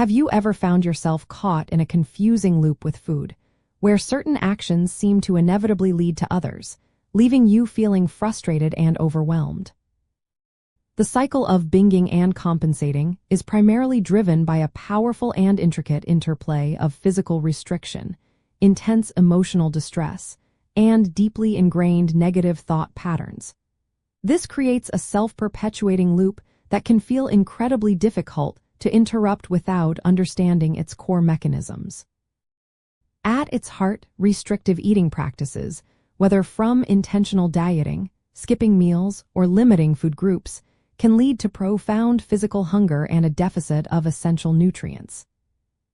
Have you ever found yourself caught in a confusing loop with food, where certain actions seem to inevitably lead to others, leaving you feeling frustrated and overwhelmed? The cycle of binging and compensating is primarily driven by a powerful and intricate interplay of physical restriction, intense emotional distress, and deeply ingrained negative thought patterns. This creates a self-perpetuating loop that can feel incredibly difficult to interrupt without understanding its core mechanisms. At its heart, restrictive eating practices, whether from intentional dieting, skipping meals, or limiting food groups, can lead to profound physical hunger and a deficit of essential nutrients.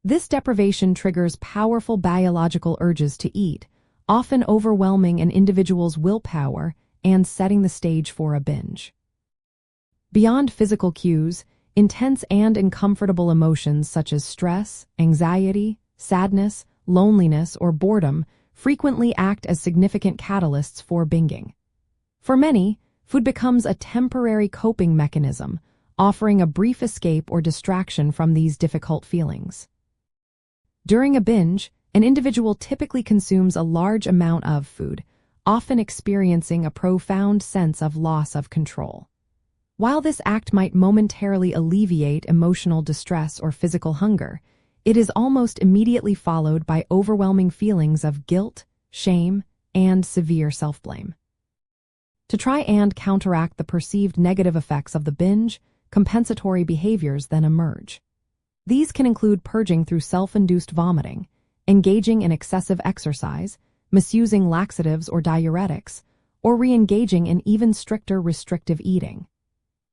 This deprivation triggers powerful biological urges to eat, often overwhelming an individual's willpower and setting the stage for a binge. Beyond physical cues, intense and uncomfortable emotions such as stress, anxiety, sadness, loneliness, or boredom frequently act as significant catalysts for binging. For many, food becomes a temporary coping mechanism, offering a brief escape or distraction from these difficult feelings. During a binge, an individual typically consumes a large amount of food, often experiencing a profound sense of loss of control. While this act might momentarily alleviate emotional distress or physical hunger, it is almost immediately followed by overwhelming feelings of guilt, shame, and severe self-blame. To try and counteract the perceived negative effects of the binge, compensatory behaviors then emerge. These can include purging through self-induced vomiting, engaging in excessive exercise, misusing laxatives or diuretics, or re-engaging in even stricter restrictive eating.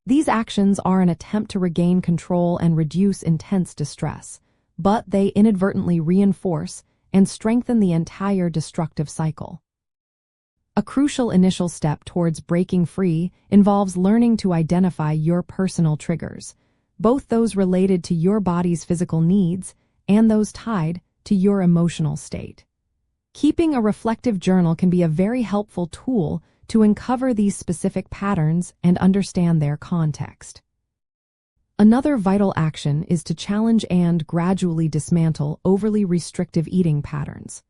These actions are an attempt to regain control and reduce intense distress, but they inadvertently reinforce and strengthen the entire destructive cycle. A crucial initial step towards breaking free involves learning to identify your personal triggers, both those related to your body's physical needs and those tied to your emotional state. Keeping a reflective journal can be a very helpful tool to uncover these specific patterns and understand their context. Another vital action is to challenge and gradually dismantle overly restrictive eating patterns.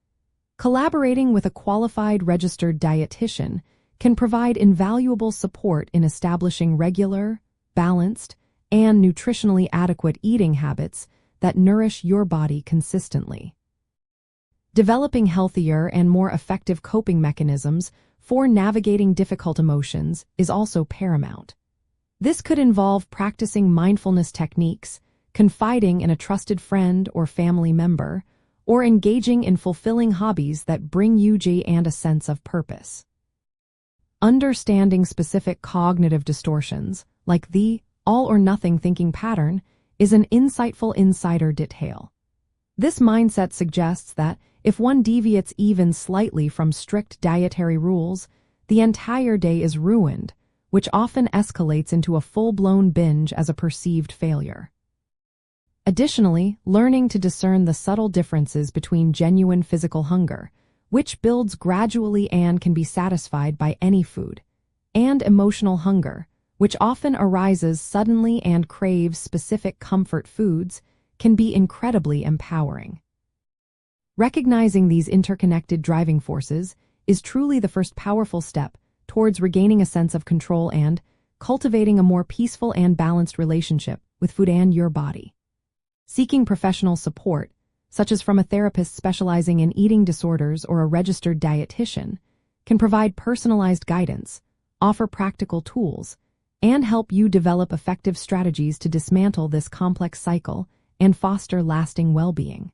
Collaborating with a qualified registered dietitian can provide invaluable support in establishing regular, balanced, and nutritionally adequate eating habits that nourish your body consistently. Developing healthier and more effective coping mechanisms for navigating difficult emotions is also paramount. This could involve practicing mindfulness techniques, confiding in a trusted friend or family member, or engaging in fulfilling hobbies that bring you joy and a sense of purpose. Understanding specific cognitive distortions, like the all-or-nothing thinking pattern, is an insightful insider detail. This mindset suggests that if one deviates even slightly from strict dietary rules, the entire day is ruined, which often escalates into a full-blown binge as a perceived failure. Additionally, learning to discern the subtle differences between genuine physical hunger, which builds gradually and can be satisfied by any food, and emotional hunger, which often arises suddenly and craves specific comfort foods, can be incredibly empowering. Recognizing these interconnected driving forces is truly the first powerful step towards regaining a sense of control and cultivating a more peaceful and balanced relationship with food and your body. Seeking professional support, such as from a therapist specializing in eating disorders or a registered dietitian, can provide personalized guidance, offer practical tools, and help you develop effective strategies to dismantle this complex cycle and foster lasting well-being.